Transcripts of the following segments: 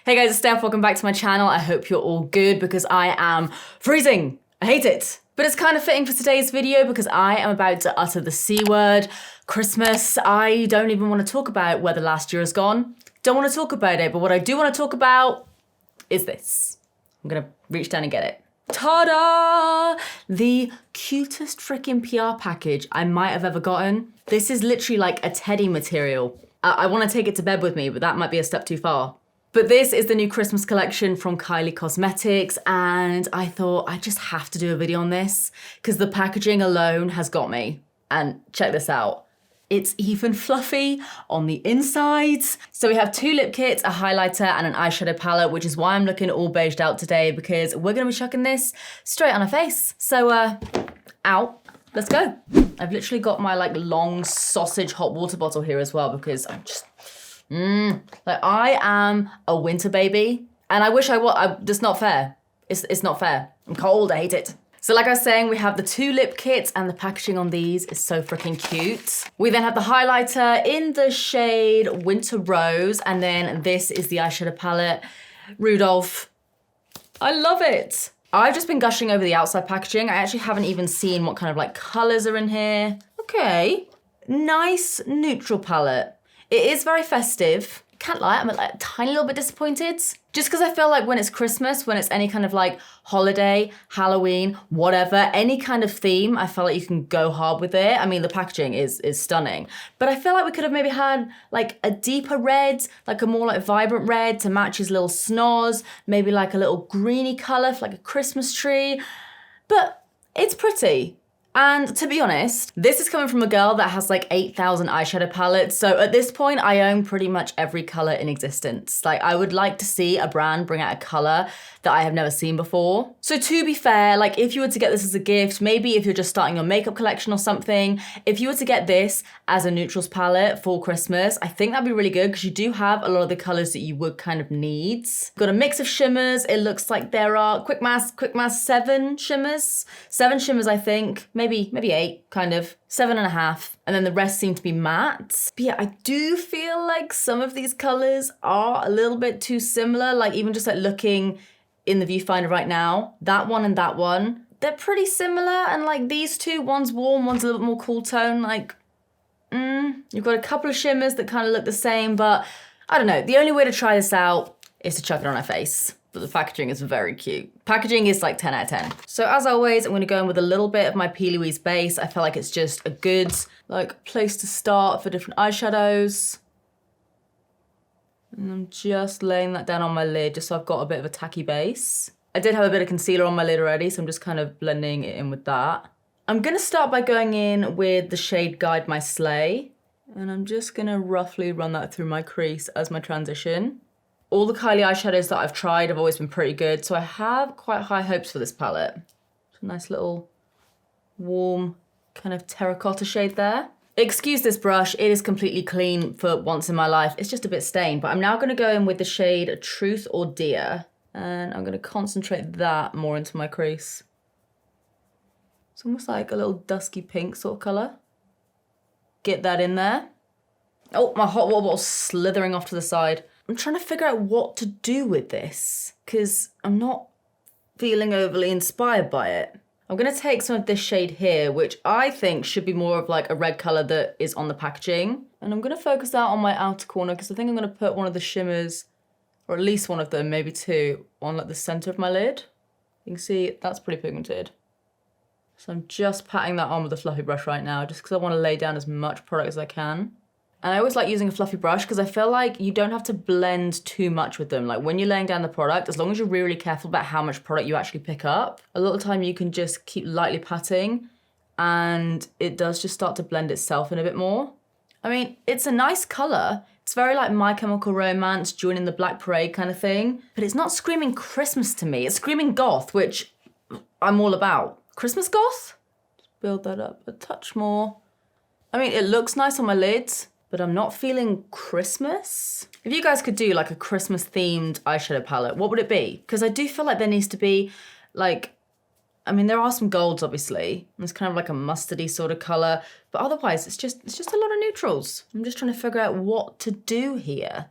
Hey guys, it's Steph, welcome back to my channel. I hope you're all good because I am freezing. I hate it. But it's kind of fitting for today's video because I am about to utter the C word, Christmas. I don't even want to talk about where the last year has gone. Don't want to talk about it, but what I do want to talk about is this. I'm gonna reach down and get it. Ta-da! The cutest freaking PR package I might have ever gotten. This is literally like a teddy material. I want to take it to bed with me, but that might be a step too far. But this is the new Christmas collection from KYLIE Cosmetics, and I thought I just have to do a video on this because the packaging alone has got me. And check this out. It's even fluffy on the insides. So we have 2 lip kits, a highlighter and an eyeshadow palette, which is why I'm looking all beiged out today because we're gonna be chucking this straight on our face. So out, let's go. I've literally got my like long sausage hot water bottle here as well because I'm just, like I am a winter baby and I wish I was, that's not fair. It's not fair. I'm cold, I hate it. So like I was saying, we have the 2 lip kits and the packaging on these is so freaking cute. We then have the highlighter in the shade Winter Rose, and then this is the eyeshadow palette, Rudolph. I love it. I've just been gushing over the outside packaging. I actually haven't even seen what kind of like colors are in here. Okay, nice neutral palette. It is very festive. Can't lie, I'm like a tiny little bit disappointed. Just because I feel like when it's Christmas, when it's any kind of like holiday, Halloween, whatever, any kind of theme, I feel like you can go hard with it. I mean, the packaging is stunning. But I feel like we could have maybe had like a deeper red, like a more like vibrant red to match his little snores, maybe like a little greeny color for like a Christmas tree. But it's pretty. And to be honest, this is coming from a girl that has like 8,000 eyeshadow palettes. So at this point, I own pretty much every color in existence. Like I would like to see a brand bring out a color that I have never seen before. So to be fair, like if you were to get this as a gift, maybe if you're just starting your makeup collection or something, if you were to get this as a neutrals palette for Christmas, I think that'd be really good because you do have a lot of the colors that you would kind of need. Got a mix of shimmers. It looks like there are quick mass 7 shimmers. 7 shimmers, I think. Maybe 8, kind of. 7.5. And then the rest seem to be matte. But yeah, I do feel like some of these colors are a little bit too similar. Like even just like looking in the viewfinder right now, that one and that one, they're pretty similar. And like these two, one's warm, one's a little bit more cool tone. Like, you've got a couple of shimmers that kind of look the same, but I don't know. The only way to try this out is to chuck it on our face. But the packaging is very cute. Packaging is like 10 out of 10. So as always, I'm gonna go in with a little bit of my P. Louise base. I feel like it's just a good like place to start for different eyeshadows. And I'm just laying that down on my lid just so I've got a bit of a tacky base. I did have a bit of concealer on my lid already, so I'm just kind of blending it in with that. I'm gonna start by going in with the shade Guide My Slay. And I'm just gonna roughly run that through my crease as my transition. All the KYLIE eyeshadows that I've tried have always been pretty good, so I have quite high hopes for this palette. It's a nice little warm kind of terracotta shade there. Excuse this brush, it is completely clean for once in my life. It's just a bit stained, but I'm now gonna go in with the shade Truth or Dear, and I'm gonna concentrate that more into my crease. It's almost like a little dusky pink sort of color. Get that in there. Oh, my hot water bottle's slithering off to the side. I'm trying to figure out what to do with this because I'm not feeling overly inspired by it. I'm gonna take some of this shade here, which I think should be more of like a red color that is on the packaging. And I'm gonna focus that on my outer corner because I think I'm gonna put one of the shimmers, or at least one of them, maybe 2, on like the center of my lid. You can see that's pretty pigmented. So I'm just patting that on with a fluffy brush right now, just because I wanna lay down as much product as I can. And I always like using a fluffy brush because I feel like you don't have to blend too much with them. Like when you're laying down the product, as long as you're really, really careful about how much product you actually pick up, a lot of the time you can just keep lightly patting and it does just start to blend itself in a bit more. I mean, it's a nice color. It's very like My Chemical Romance, Joining the Black Parade kind of thing, but it's not screaming Christmas to me. It's screaming goth, which I'm all about. Christmas goth? Just build that up a touch more. I mean, it looks nice on my lids, but I'm not feeling Christmas. If you guys could do like a Christmas themed eyeshadow palette, what would it be? Because I do feel like there needs to be like, I mean, there are some golds obviously. It's kind of like a mustardy sort of color, but otherwise it's just a lot of neutrals. I'm just trying to figure out what to do here.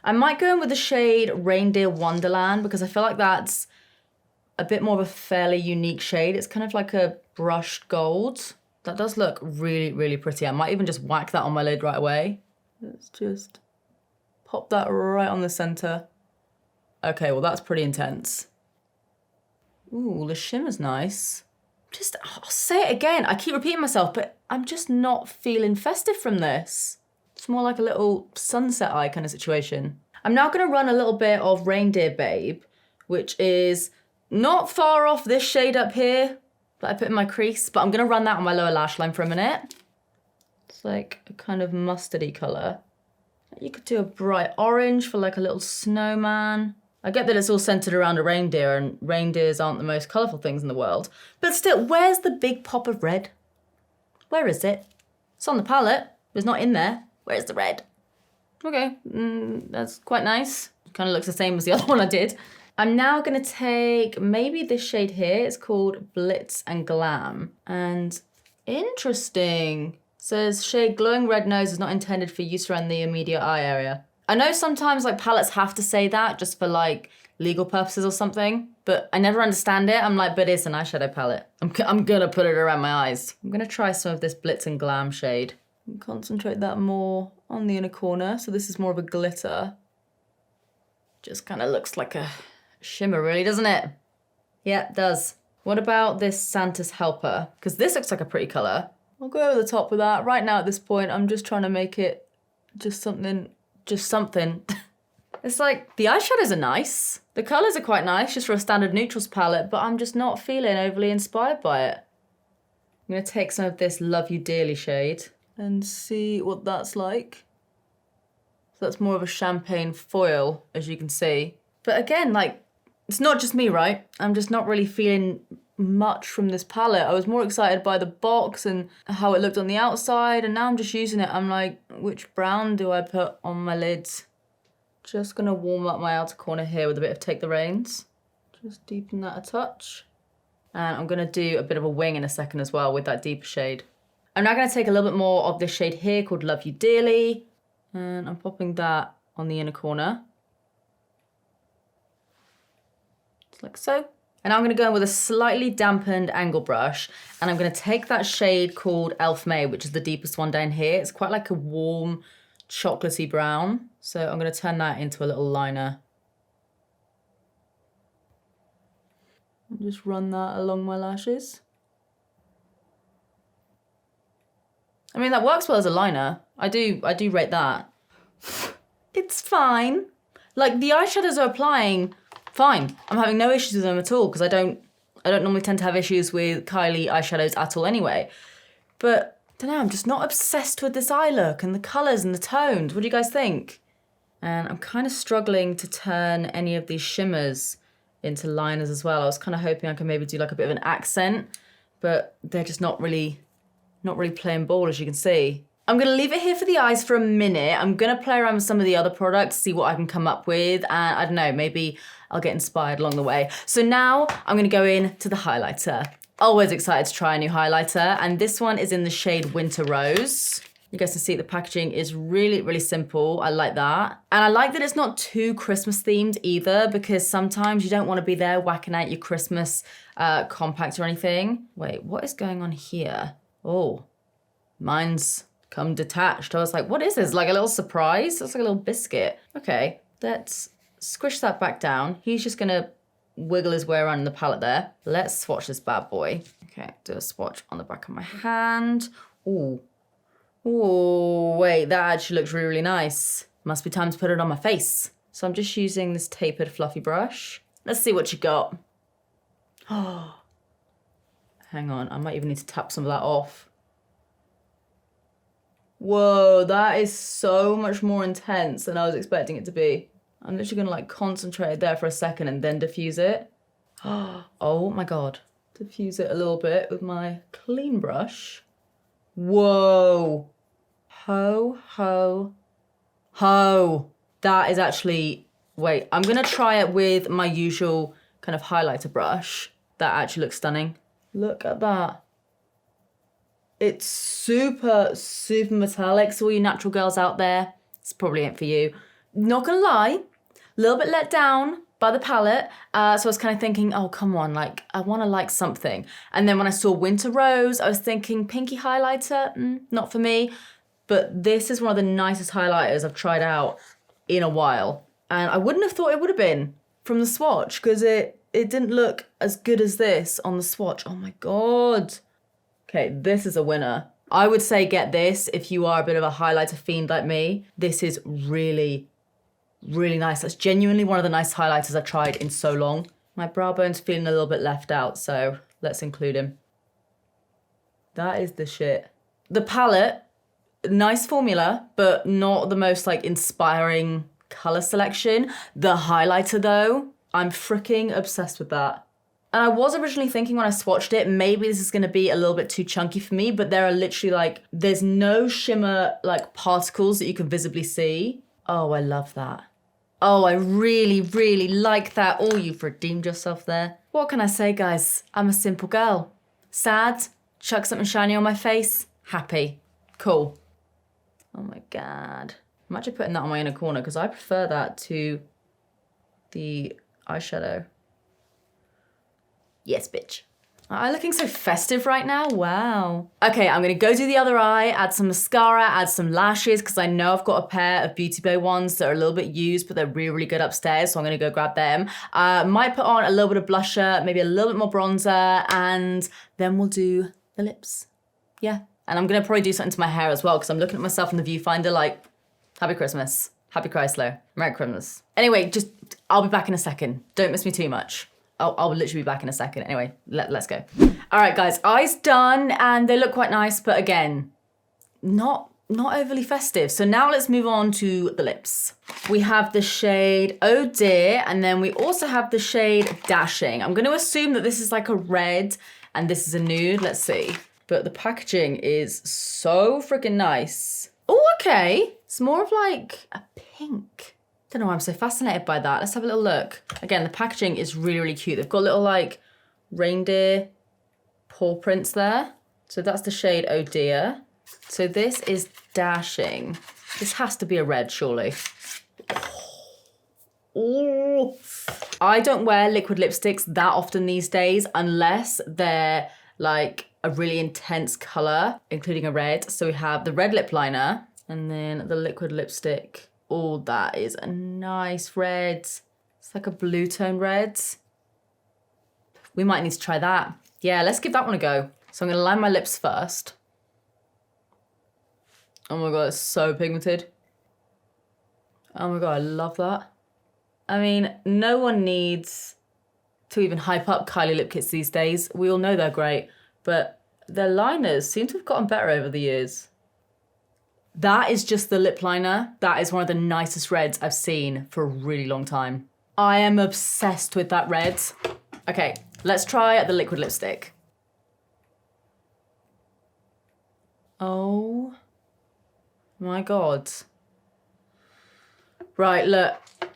I might go in with the shade Reindeer Wonderland because I feel like that's a bit more of a fairly unique shade. It's kind of like a brushed gold. That does look really, really pretty. I might even just whack that on my lid right away. Let's just pop that right on the center. Okay, well that's pretty intense. Ooh, the shimmer's nice. I'll say it again. I keep repeating myself, but I'm just not feeling festive from this. It's more like a little sunset eye kind of situation. I'm now gonna run a little bit of Reindeer Babe, which is not far off this shade up here that I put in my crease, but I'm gonna run that on my lower lash line for a minute. It's like a kind of mustardy color. You could do a bright orange for like a little snowman. I get that it's all centered around a reindeer and reindeers aren't the most colorful things in the world, but still, where's the big pop of red? Where is it? It's on the palette, but it's not in there. Where's the red? Okay, that's quite nice. Kind of looks the same as the other one I did. I'm now gonna take maybe this shade here. It's called Blitz and Glam. And interesting. Says shade Glowing Red Nose is not intended for use around the immediate eye area. I know sometimes like palettes have to say that just for like legal purposes or something, but I never understand it. I'm like, but it's an eyeshadow palette. I'm gonna put it around my eyes. I'm gonna try some of this Blitz and Glam shade and concentrate that more on the inner corner. So this is more of a glitter. Just kind of looks like a shimmer really, doesn't it? Yeah, it does. What about this Santa's Helper? Because this looks like a pretty color. I'll go over the top with that. Right now at this point, I'm just trying to make it just something. It's like, the eyeshadows are nice. The colors are quite nice, just for a standard neutrals palette, but I'm just not feeling overly inspired by it. I'm gonna take some of this Love You Dearly shade and see what that's like. So that's more of a champagne foil, as you can see. But again, like, it's not just me, right? I'm just not really feeling much from this palette. I was more excited by the box and how it looked on the outside, and now I'm just using it. I'm like, which brown do I put on my lids? Just gonna warm up my outer corner here with a bit of Take the Reins. Just deepen that a touch. And I'm gonna do a bit of a wing in a second as well with that deeper shade. I'm now gonna take a little bit more of this shade here called Love You Dearly, and I'm popping that on the inner corner. Just like so. And I'm gonna go in with a slightly dampened angle brush, and I'm gonna take that shade called Elf May, which is the deepest one down here. It's quite like a warm, chocolatey brown. So I'm gonna turn that into a little liner. And just run that along my lashes. I mean, that works well as a liner. I do rate that. It's fine. Like, the eyeshadows are applying fine. I'm having no issues with them at all because I don't normally tend to have issues with KYLIE eyeshadows at all anyway. But I don't know, I'm just not obsessed with this eye look and the colours and the tones. What do you guys think? And I'm kind of struggling to turn any of these shimmers into liners as well. I was kind of hoping I could maybe do like a bit of an accent, but they're just not really playing ball, as you can see. I'm gonna leave it here for the eyes for a minute. I'm gonna play around with some of the other products, see what I can come up with, and I don't know, maybe I'll get inspired along the way. So now I'm gonna go in to the highlighter. Always excited to try a new highlighter, and this one is in the shade Winter Rose. You guys can see the packaging is really, really simple. I like that. And I like that it's not too Christmas themed either, because sometimes you don't wanna be there whacking out your Christmas compact or anything. Wait, what is going on here? Oh, mine's come detached. I was like, what is this? Like a little surprise? It's like a little biscuit. Okay, let's squish that back down. He's just gonna wiggle his way around in the palette there. Let's swatch this bad boy. Okay, do a swatch on the back of my hand. Ooh. Ooh, wait, that actually looks really, really nice. Must be time to put it on my face. So I'm just using this tapered fluffy brush. Let's see what you got. Oh, hang on, I might even need to tap some of that off. Whoa, that is so much more intense than I was expecting it to be. I'm literally gonna like concentrate there for a second and then diffuse it. Oh my God. Diffuse it a little bit with my clean brush. Whoa. Ho, ho, ho. That is actually, wait, I'm gonna try it with my usual kind of highlighter brush. That actually looks stunning. Look at that. It's super, super metallic. So all you natural girls out there, it's probably ain't for you. Not gonna lie, a little bit let down by the palette. So I was kind of thinking, oh, come on, like, I wanna like something. And then when I saw Winter Rose, I was thinking pinky highlighter, not for me. But this is one of the nicest highlighters I've tried out in a while. And I wouldn't have thought it would have been from the swatch, because it didn't look as good as this on the swatch. Oh my God. Okay, this is a winner. I would say get this if you are a bit of a highlighter fiend like me. This is really, really nice. That's genuinely one of the nice highlighters I've tried in so long. My brow bone's feeling a little bit left out, so let's include him. That is the shit. The palette, nice formula, but not the most like inspiring color selection. The highlighter though, I'm freaking obsessed with that. And I was originally thinking when I swatched it, maybe this is gonna be a little bit too chunky for me, but there are literally like, there's no shimmer like particles that you can visibly see. Oh, I love that. Oh, I really, really like that. Oh, you've redeemed yourself there. What can I say, guys? I'm a simple girl. Sad, chuck something shiny on my face, happy, cool. Oh my God. I'm actually putting that on my inner corner because I prefer that to the eyeshadow. Yes, bitch. I'm looking so festive right now, wow. Okay, I'm gonna go do the other eye, add some mascara, add some lashes, because I know I've got a pair of Beauty Bay ones that are a little bit used, but they're really, really good upstairs, so I'm gonna go grab them. Might put on a little bit of blusher, maybe a little bit more bronzer, and then we'll do the lips. Yeah, and I'm gonna probably do something to my hair as well, because I'm looking at myself in the viewfinder like, Happy Christmas, Happy Chrysler, Merry Christmas. Anyway, I'll be back in a second. Don't miss me too much. I'll literally be back in a second. Anyway, let's go. All right, guys, eyes done, and they look quite nice, but again, not overly festive. So now let's move on to the lips. We have the shade Oh Dear, and then we also have the shade Dashing. I'm gonna assume that this is like a red, and this is a nude, let's see. But the packaging is so freaking nice. Oh, okay. It's more of like a pink. Don't know why I'm so fascinated by that. Let's have a little look. Again, the packaging is really, really cute. They've got little like reindeer paw prints there. So that's the shade Oh Dear. So this is Dashing. This has to be a red, surely. Oh. I don't wear liquid lipsticks that often these days unless they're like a really intense color, including a red. So we have the red lip liner and then the liquid lipstick. Oh, that is a nice red. It's like a blue tone red. We might need to try that. Yeah, let's give that one a go. So I'm gonna line my lips first. Oh my God, it's so pigmented. Oh my God, I love that. I mean, no one needs to even hype up KYLIE lip kits these days. We all know they're great, but their liners seem to have gotten better over the years. That is just the lip liner. That is one of the nicest reds I've seen for a really long time. I am obsessed with that red. Okay, let's try the liquid lipstick. Oh my God. Right, look,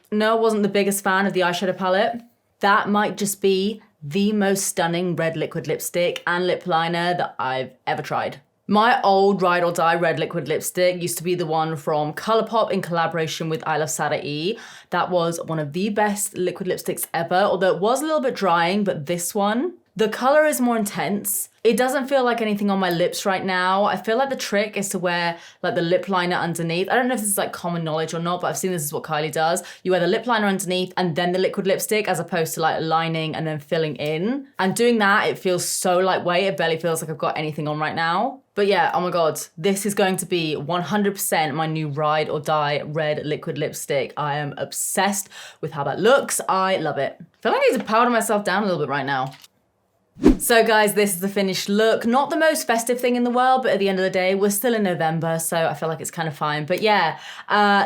no, I wasn't the biggest fan of the eyeshadow palette. That might just be the most stunning red liquid lipstick and lip liner that I've ever tried. My old Ride or Die red liquid lipstick used to be the one from ColourPop in collaboration with I Love Saatchi. That was one of the best liquid lipsticks ever, although it was a little bit drying, but this one, the color is more intense. It doesn't feel like anything on my lips right now. I feel like the trick is to wear like the lip liner underneath. I don't know if this is like common knowledge or not, but I've seen this is what KYLIE does. You wear the lip liner underneath and then the liquid lipstick as opposed to like lining and then filling in. And doing that, it feels so lightweight. It barely feels like I've got anything on right now. But yeah, oh my God, this is going to be 100% my new Ride or Die red liquid lipstick. I am obsessed with how that looks. I love it. I feel like I need to powder myself down a little bit right now. So guys, this is the finished look. Not the most festive thing in the world, but at the end of the day, we're still in November, so I feel like it's kind of fine. But yeah,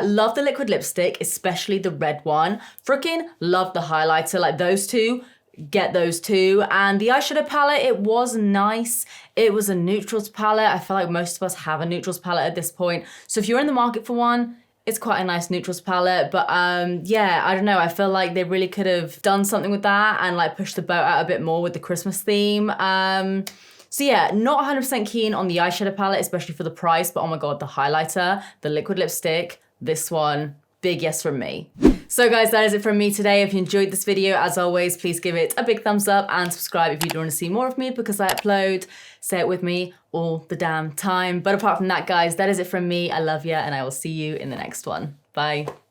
love the liquid lipstick, especially the red one. Freaking love the highlighter, like those two. Get those two. And the eyeshadow palette, it was nice. It was a neutrals palette. I feel like most of us have a neutrals palette at this point. So if you're in the market for one, it's quite a nice neutrals palette. But yeah, I don't know. I feel like they really could have done something with that and like pushed the boat out a bit more with the Christmas theme. So yeah, not 100% keen on the eyeshadow palette, especially for the price. But oh my God, the highlighter, the liquid lipstick, this one, big yes from me. So guys, that is it from me today. If you enjoyed this video, as always, please give it a big thumbs up and subscribe if you do want to see more of me, because I upload, say it with me, all the damn time. But apart from that, guys, that is it from me. I love ya, and I will see you in the next one. Bye.